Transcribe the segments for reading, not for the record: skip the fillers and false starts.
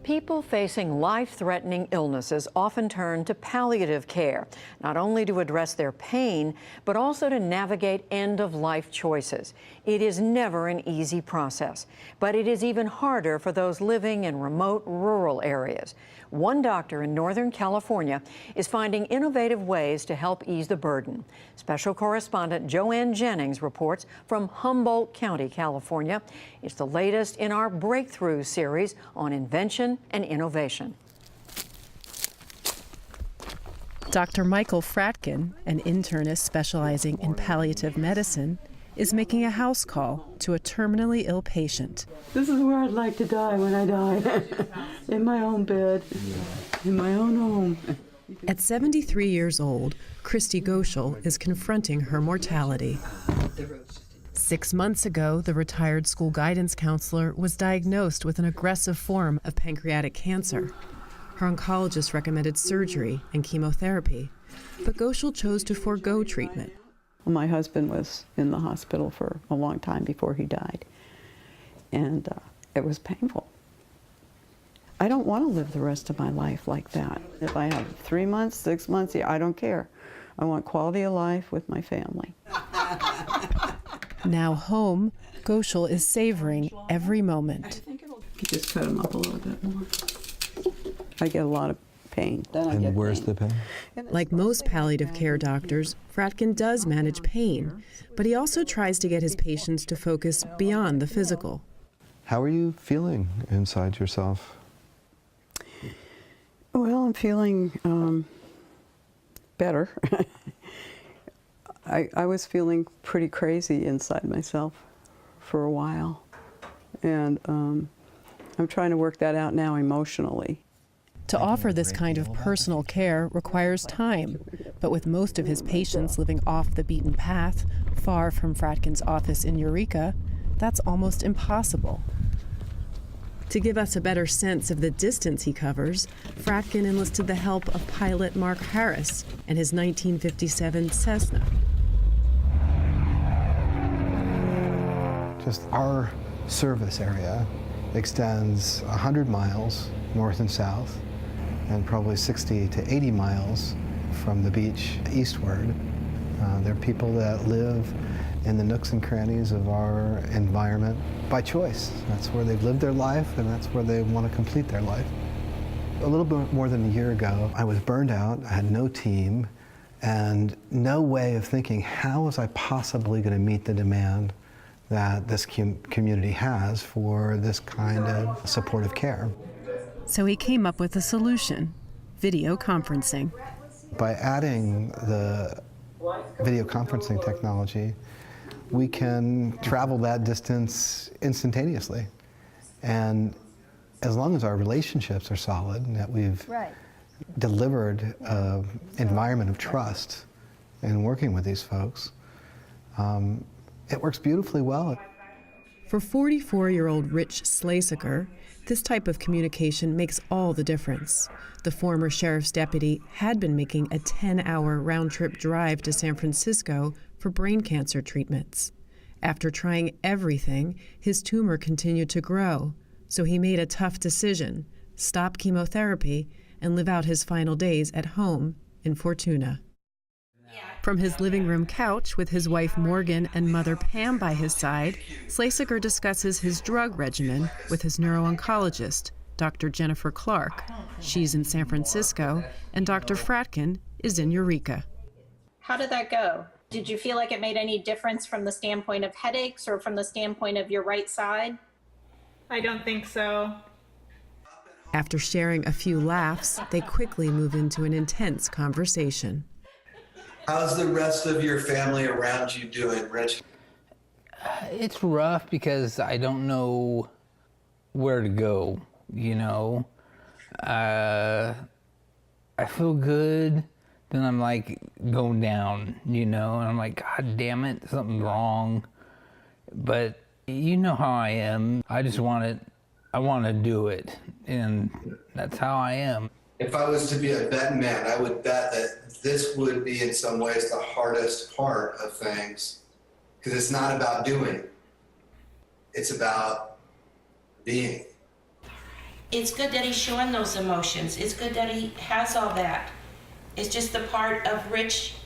People facing life-threatening illnesses often turn to palliative care, not only to address their pain, but also to navigate end-of-life choices. It is never an easy process, but it is even harder for those living in remote rural areas. One doctor in Northern California is finding innovative ways to help ease the burden. Special correspondent Joanne Jennings reports from Humboldt County, California. It's the latest in our Breakthrough series on invention and innovation. Dr. Michael Fratkin, an internist specializing in palliative medicine, is making a house call to a terminally ill patient. This is where I'd like to die when I die, in my own bed, in my own home. At 73 years old, Christy Goschel is confronting her mortality. 6 months ago, the retired school guidance counselor was diagnosed with an aggressive form of pancreatic cancer. Her oncologist recommended surgery and chemotherapy, but Goschel chose to forego treatment. My husband was in the hospital for a long time before he died, and it was painful. I don't want to live the rest of my life like that. If I have 3 months, 6 months, I don't care. I want quality of life with my family. Now home, Goschel is savoring every moment. Just cut him up a little bit more. I get a lot of pain. And where's the pain? Like most palliative care doctors, Fratkin does manage pain, but he also tries to get his patients to focus beyond the physical. How are you feeling inside yourself? Well, I'm feeling better. I was feeling pretty crazy inside myself for a while, and I'm trying to work that out now emotionally. To offer this kind of personal care requires time, but with most of his patients living off the beaten path, far from Fratkin's office in Eureka, that's almost impossible. To give us a better sense of the distance he covers, Fratkin enlisted the help of pilot Mark Harris and his 1957 Cessna. Just our service area extends 100 miles north and south, and probably 60 to 80 miles from the beach eastward. There are people that live in the nooks and crannies of our environment by choice. That's where they've lived their life, and that's where they want to complete their life. A little bit more than a year ago, I was burned out, I had no team, and no way of thinking, how was I possibly going to meet the demand that this community has for this kind of supportive care? So he came up with a solution: video conferencing. By adding the video conferencing technology, we can travel that distance instantaneously. And as long as our relationships are solid and that we've delivered an environment of trust in working with these folks, it works beautifully well. For 44-year-old Rich Slasiker, this type of communication makes all the difference. The former sheriff's deputy had been making a 10-hour round-trip drive to San Francisco for brain cancer treatments. After trying everything, his tumor continued to grow, so he made a tough decision: stop chemotherapy and live out his final days at home in Fortuna. From his living room couch with his wife Morgan and mother Pam by his side, Slasiker discusses his drug regimen with his neuro-oncologist, Dr. Jennifer Clark. She's in San Francisco, and Dr. Fratkin is in Eureka. How did that go? Did you feel like it made any difference from the standpoint of headaches or from the standpoint of your right side? I don't think so. After sharing a few laughs, they quickly move into an intense conversation. How's the rest of your family around you doing, Rich? It's rough because I don't know where to go, you know. I feel good, then I'm like going down, you know, and I'm like, God damn it, something's wrong. But you know how I am. I just want it, I want to do it, and that's how I am. If I was to be a betting man, I would bet that this would be in some ways the hardest part of things, because it's not about doing, it's about being. It's good that he's showing those emotions. It's good that he has all that. It's just the part of Rich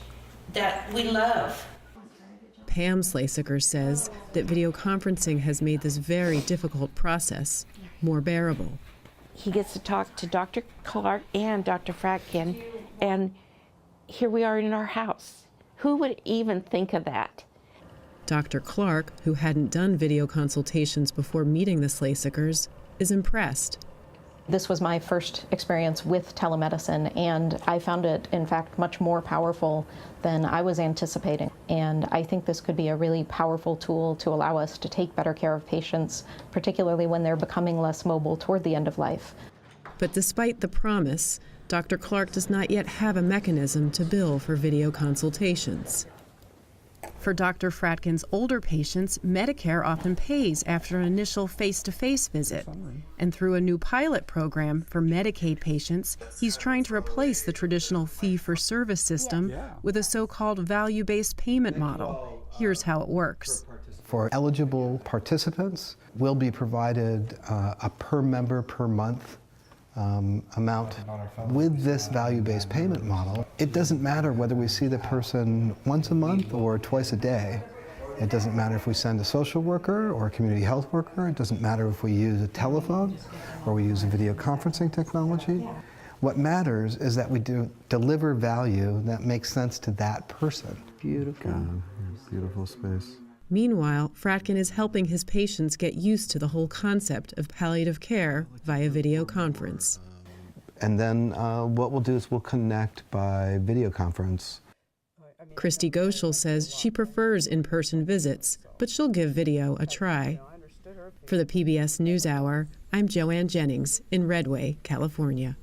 that we love. Pam Slasiker says that video conferencing has made this very difficult process more bearable. He gets to talk to Dr. Clark and Dr. Fratkin, and here we are in our house. Who would even think of that? Dr. Clark, who hadn't done video consultations before meeting the Slasikers, is impressed. This was my first experience with telemedicine, and I found it, in fact, much more powerful than I was anticipating. And I think this could be a really powerful tool to allow us to take better care of patients, particularly when they're becoming less mobile toward the end of life. But despite the promise, Dr. Clark does not yet have a mechanism to bill for video consultations. For Dr. Fratkin's older patients, Medicare often pays after an initial face-to-face visit. And through a new pilot program for Medicaid patients, he's trying to replace the traditional fee-for-service system with a so-called value-based payment model. Here's how it works. For eligible participants, we'll be provided a per member per month amount. With this value-based payment model, it doesn't matter whether we see the person once a month or twice a day. It doesn't matter if we send a social worker or a community health worker. It doesn't matter if we use a telephone or we use a video conferencing technology. What matters is that we deliver value that makes sense to that person. Beautiful. Beautiful space. Meanwhile, Fratkin is helping his patients get used to the whole concept of palliative care via video conference. And then what we'll do is we'll connect by video conference. Christy Goschel says she prefers in-person visits, but she'll give video a try. For the PBS NewsHour, I'm Joanne Jennings in Redway, California.